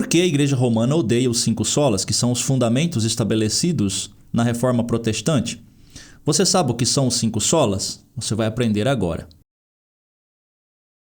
Por que a Igreja Romana odeia os 5 solas, que são os fundamentos estabelecidos na Reforma Protestante? Você sabe o que são os 5 solas? Você vai aprender agora.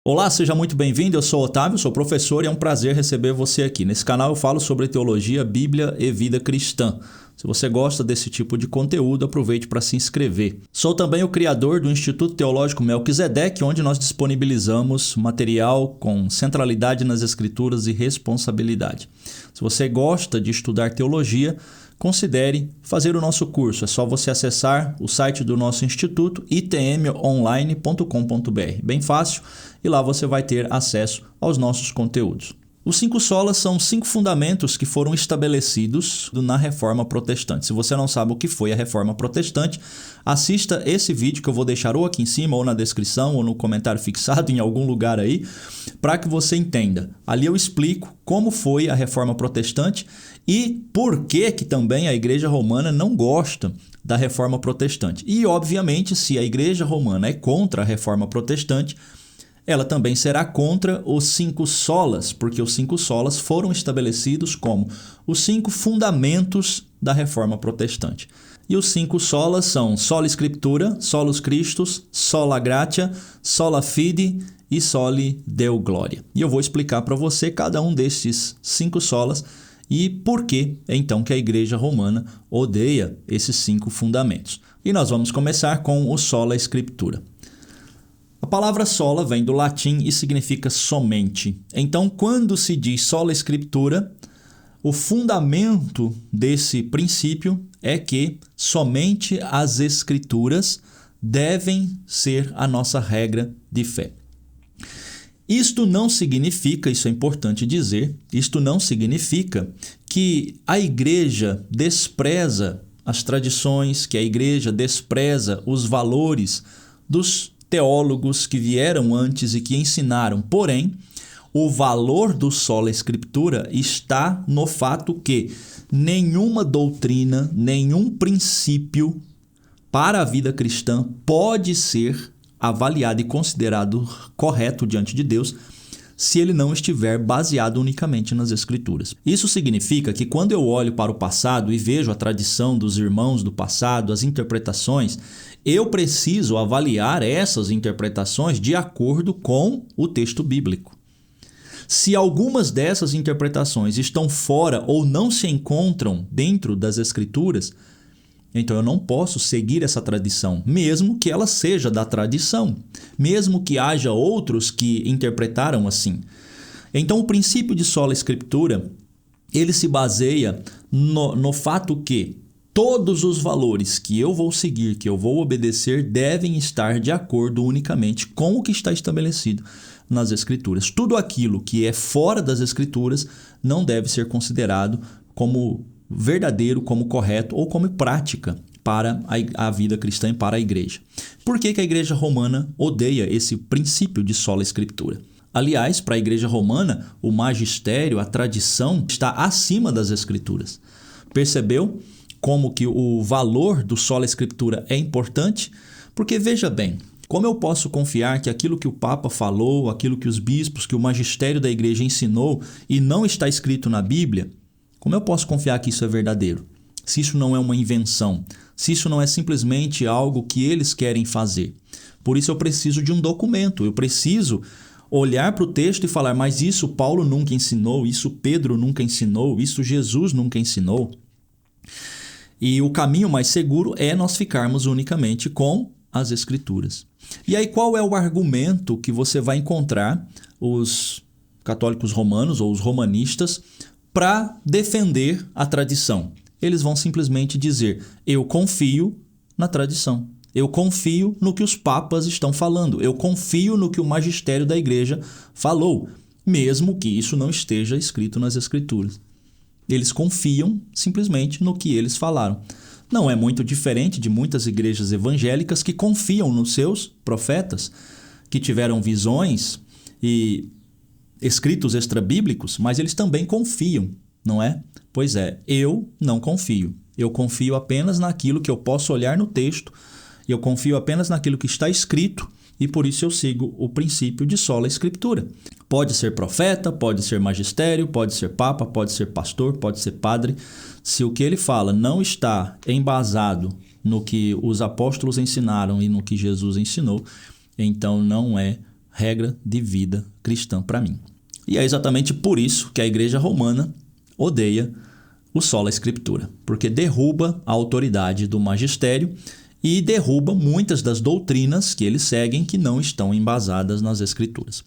Olá, seja muito bem-vindo. Eu sou Otávio, sou professor e é um prazer receber você aqui. Nesse canal eu falo sobre teologia, Bíblia e vida cristã. Se você gosta desse tipo de conteúdo, aproveite para se inscrever. Sou também o criador do Instituto Teológico Melquisedeque, onde nós disponibilizamos material com centralidade nas Escrituras e responsabilidade. Se você gosta de estudar teologia, considere fazer o nosso curso. É só você acessar o site do nosso instituto, itmonline.com.br. Bem fácil, e lá você vai ter acesso aos nossos conteúdos. Os 5 solas são 5 fundamentos que foram estabelecidos na Reforma Protestante. Se você não sabe o que foi a Reforma Protestante, assista esse vídeo que eu vou deixar ou aqui em cima, ou na descrição, ou no comentário fixado em algum lugar aí, para que você entenda. Ali eu explico como foi a Reforma Protestante e por que também a Igreja Romana não gosta da Reforma Protestante. E, obviamente, se a Igreja Romana é contra a Reforma Protestante, ela também será contra os 5 solas, porque os 5 solas foram estabelecidos como os 5 fundamentos da Reforma Protestante. E os 5 solas são sola Scriptura, solus Christus, sola gratia, sola fide e soli Deo gloria. E eu vou explicar para você cada um desses 5 solas e por que, então, que a Igreja Romana odeia esses 5 fundamentos. E nós vamos começar com o sola Scriptura. A palavra sola vem do latim e significa somente. Então, quando se diz sola Scriptura, o fundamento desse princípio é que somente as Escrituras devem ser a nossa regra de fé. Isto não significa, isso é importante dizer, isto não significa que a igreja despreza as tradições, que a igreja despreza os valores dos teólogos que vieram antes e que ensinaram. Porém, o valor do sola Scriptura está no fato que nenhuma doutrina, nenhum princípio para a vida cristã pode ser avaliado e considerado correto diante de Deus se ele não estiver baseado unicamente nas Escrituras. Isso significa que quando eu olho para o passado e vejo a tradição dos irmãos do passado, as interpretações, eu preciso avaliar essas interpretações de acordo com o texto bíblico. Se algumas dessas interpretações estão fora ou não se encontram dentro das Escrituras, então eu não posso seguir essa tradição, mesmo que ela seja da tradição, mesmo que haja outros que interpretaram assim. Então o princípio de sola Scriptura, ele se baseia no fato que todos os valores que eu vou seguir, que eu vou obedecer, devem estar de acordo unicamente com o que está estabelecido nas Escrituras. Tudo aquilo que é fora das Escrituras não deve ser considerado como verdadeiro, como correto ou como prática para a vida cristã e para a igreja. Por que a Igreja Romana odeia esse princípio de sola Scriptura? Aliás, para a Igreja Romana, o magistério, a tradição, está acima das Escrituras. Percebeu como que o valor do sola Scriptura é importante? Porque veja bem, como eu posso confiar que aquilo que o Papa falou, aquilo que os bispos, que o magistério da igreja ensinou e não está escrito na Bíblia, como eu posso confiar que isso é verdadeiro? Se isso não é uma invenção, se isso não é simplesmente algo que eles querem fazer. Por isso eu preciso de um documento, eu preciso olhar para o texto e falar, mas isso Paulo nunca ensinou, isso Pedro nunca ensinou, isso Jesus nunca ensinou. E o caminho mais seguro é nós ficarmos unicamente com as Escrituras. E aí qual é o argumento que você vai encontrar os católicos romanos ou os romanistas para defender a tradição? Eles vão simplesmente dizer, eu confio na tradição, eu confio no que os papas estão falando, eu confio no que o magistério da igreja falou, mesmo que isso não esteja escrito nas Escrituras. Eles confiam simplesmente no que eles falaram. Não é muito diferente de muitas igrejas evangélicas que confiam nos seus profetas, que tiveram visões e escritos extrabíblicos, mas eles também confiam, não é? Pois é, eu não confio. Eu confio apenas naquilo que eu posso olhar no texto, eu confio apenas naquilo que está escrito e por isso eu sigo o princípio de sola escritura. Pode ser profeta, pode ser magistério, pode ser papa, pode ser pastor, pode ser padre. Se o que ele fala não está embasado no que os apóstolos ensinaram e no que Jesus ensinou, então não é regra de vida cristã para mim. E é exatamente por isso que a Igreja Romana odeia o sola escritura, porque derruba a autoridade do magistério e derruba muitas das doutrinas que eles seguem que não estão embasadas nas Escrituras.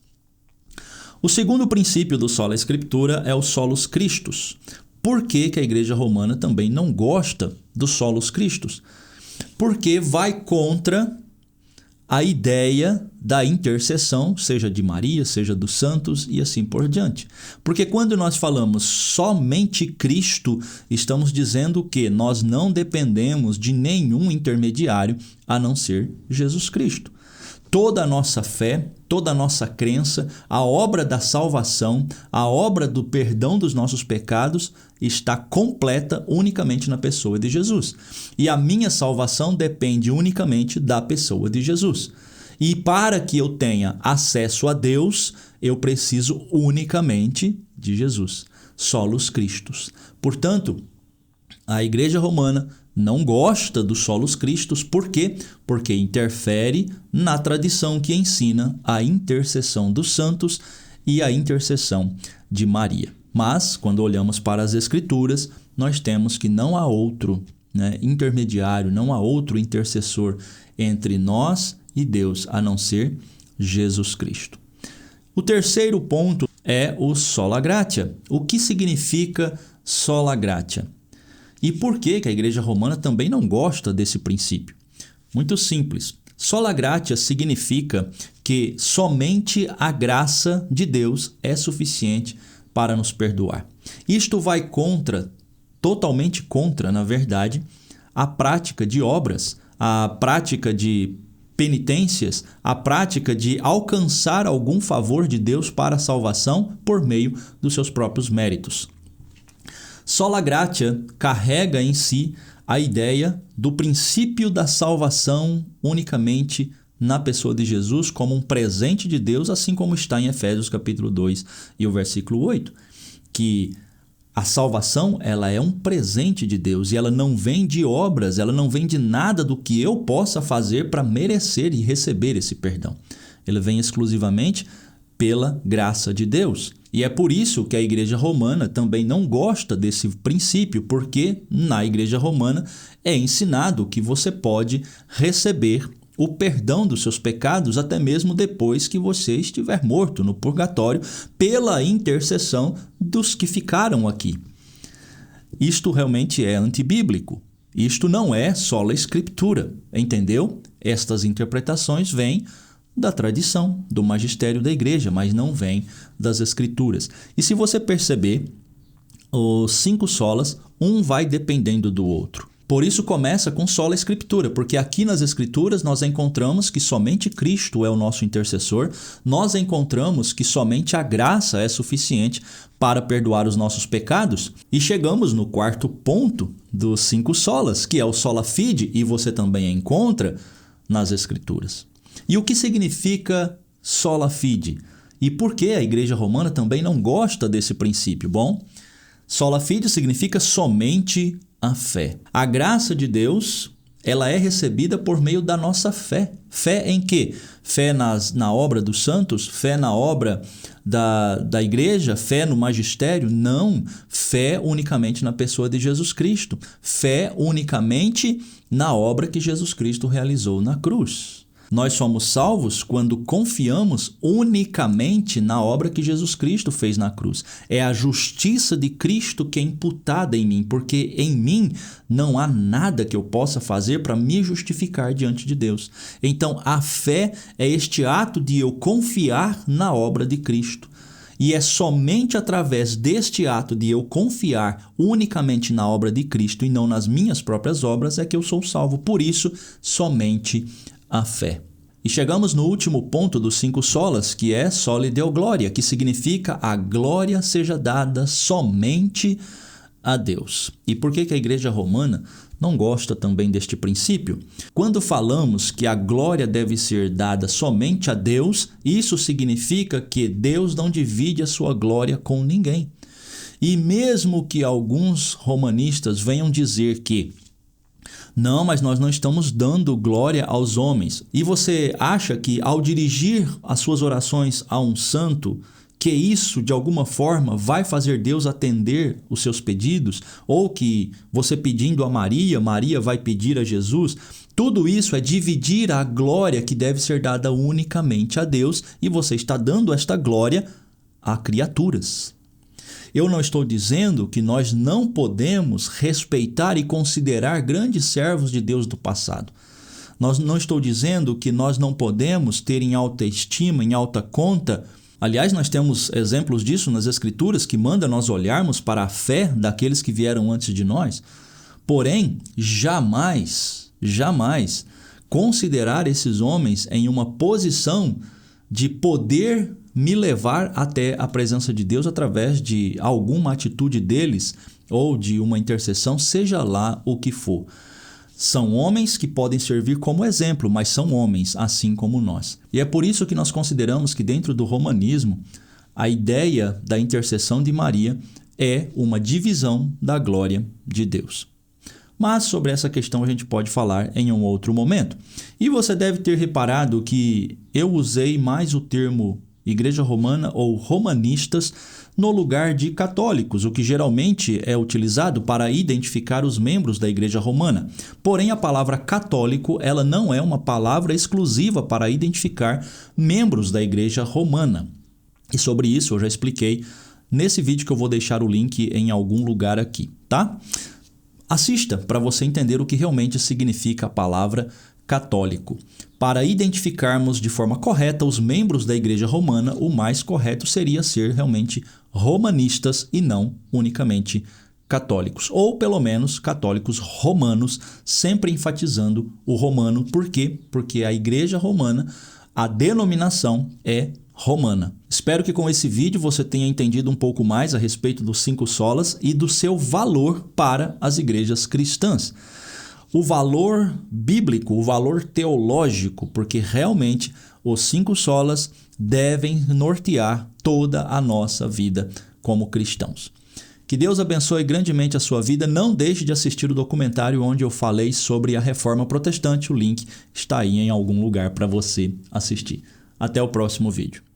O segundo princípio do sola escritura é o solus Christus. Por que a Igreja Romana também não gosta do solus Christus? Porque vai contra a ideia da intercessão, seja de Maria, seja dos santos e assim por diante. Porque quando nós falamos somente Cristo, estamos dizendo que nós não dependemos de nenhum intermediário a não ser Jesus Cristo. Toda a nossa fé, toda a nossa crença, a obra da salvação, a obra do perdão dos nossos pecados está completa unicamente na pessoa de Jesus. E a minha salvação depende unicamente da pessoa de Jesus. E para que eu tenha acesso a Deus, eu preciso unicamente de Jesus. Solus Christus. Portanto, a Igreja Romana não gosta do solus Christus. Por quê? Porque interfere na tradição que ensina a intercessão dos santos e a intercessão de Maria. Mas, quando olhamos para as Escrituras, nós temos que não há outro intermediário, não há outro intercessor entre nós e Deus, a não ser Jesus Cristo. O terceiro ponto é o sola gratia. O que significa sola gratia? E por que a Igreja Romana também não gosta desse princípio? Muito simples. Sola gratia significa que somente a graça de Deus é suficiente para nos perdoar. Isto vai totalmente contra, na verdade, a prática de obras, a prática de penitências, a prática de alcançar algum favor de Deus para a salvação por meio dos seus próprios méritos. Sola gratia carrega em si a ideia do princípio da salvação unicamente na pessoa de Jesus como um presente de Deus, assim como está em Efésios capítulo 2 e o versículo 8, que a salvação ela é um presente de Deus e ela não vem de obras, ela não vem de nada do que eu possa fazer para merecer e receber esse perdão. Ela vem exclusivamente pela graça de Deus. E é por isso que a Igreja Romana também não gosta desse princípio, porque na Igreja Romana é ensinado que você pode receber o perdão dos seus pecados até mesmo depois que você estiver morto no purgatório pela intercessão dos que ficaram aqui. Isto realmente é antibíblico. Isto não é sola escritura, entendeu? Estas interpretações vêm da tradição, do magistério da igreja, mas não vem das escrituras. E se você perceber, os 5 solas, um vai dependendo do outro. Por isso começa com sola escritura, porque aqui nas escrituras nós encontramos que somente Cristo é o nosso intercessor, nós encontramos que somente a graça é suficiente para perdoar os nossos pecados, e chegamos no quarto ponto dos 5 solas, que é o sola fide, e você também encontra nas escrituras. E o que significa sola fide? E por que a Igreja Romana também não gosta desse princípio? Bom, sola fide significa somente a fé. A graça de Deus, ela é recebida por meio da nossa fé. Fé em quê? Fé na obra dos santos? Fé na obra da igreja? Fé no magistério? Não. Fé unicamente na pessoa de Jesus Cristo. Fé unicamente na obra que Jesus Cristo realizou na cruz. Nós somos salvos quando confiamos unicamente na obra que Jesus Cristo fez na cruz. É a justiça de Cristo que é imputada em mim, porque em mim não há nada que eu possa fazer para me justificar diante de Deus. Então, a fé é este ato de eu confiar na obra de Cristo. E é somente através deste ato de eu confiar unicamente na obra de Cristo e não nas minhas próprias obras é que eu sou salvo. Por isso, somente a fé. E chegamos no último ponto dos 5 solas, que é soli Deo gloria, que significa a glória seja dada somente a Deus. E por que a Igreja Romana não gosta também deste princípio? Quando falamos que a glória deve ser dada somente a Deus, isso significa que Deus não divide a sua glória com ninguém. E mesmo que alguns romanistas venham dizer que não, mas nós não estamos dando glória aos homens. E você acha que ao dirigir as suas orações a um santo, que isso de alguma forma vai fazer Deus atender os seus pedidos? Ou que você pedindo a Maria, Maria vai pedir a Jesus? Tudo isso é dividir a glória que deve ser dada unicamente a Deus, e você está dando esta glória a criaturas. Eu não estou dizendo que nós não podemos respeitar e considerar grandes servos de Deus do passado. Não estou dizendo que nós não podemos ter em alta estima, em alta conta. Aliás, nós temos exemplos disso nas Escrituras que manda nós olharmos para a fé daqueles que vieram antes de nós. Porém, jamais considerar esses homens em uma posição de poder me levar até a presença de Deus através de alguma atitude deles ou de uma intercessão, seja lá o que for. São homens que podem servir como exemplo, mas são homens assim como nós. E é por isso que nós consideramos que dentro do romanismo, a ideia da intercessão de Maria é uma divisão da glória de Deus. Mas sobre essa questão a gente pode falar em um outro momento. E você deve ter reparado que eu usei mais o termo Igreja Romana ou romanistas no lugar de católicos, o que geralmente é utilizado para identificar os membros da Igreja Romana. Porém, a palavra católico, ela não é uma palavra exclusiva para identificar membros da Igreja Romana. E sobre isso eu já expliquei nesse vídeo que eu vou deixar o link em algum lugar aqui, tá? Assista para você entender o que realmente significa a palavra católico. Para identificarmos de forma correta os membros da Igreja Romana, o mais correto seria ser realmente romanistas e não unicamente católicos, ou pelo menos católicos romanos, sempre enfatizando o romano. Por quê? Porque a Igreja Romana, a denominação é romana. Espero que com esse vídeo você tenha entendido um pouco mais a respeito dos 5 solas e do seu valor para as igrejas cristãs. O valor bíblico, o valor teológico, porque realmente os 5 solas devem nortear toda a nossa vida como cristãos. Que Deus abençoe grandemente a sua vida. Não deixe de assistir o documentário onde eu falei sobre a Reforma Protestante. O link está aí em algum lugar para você assistir. Até o próximo vídeo.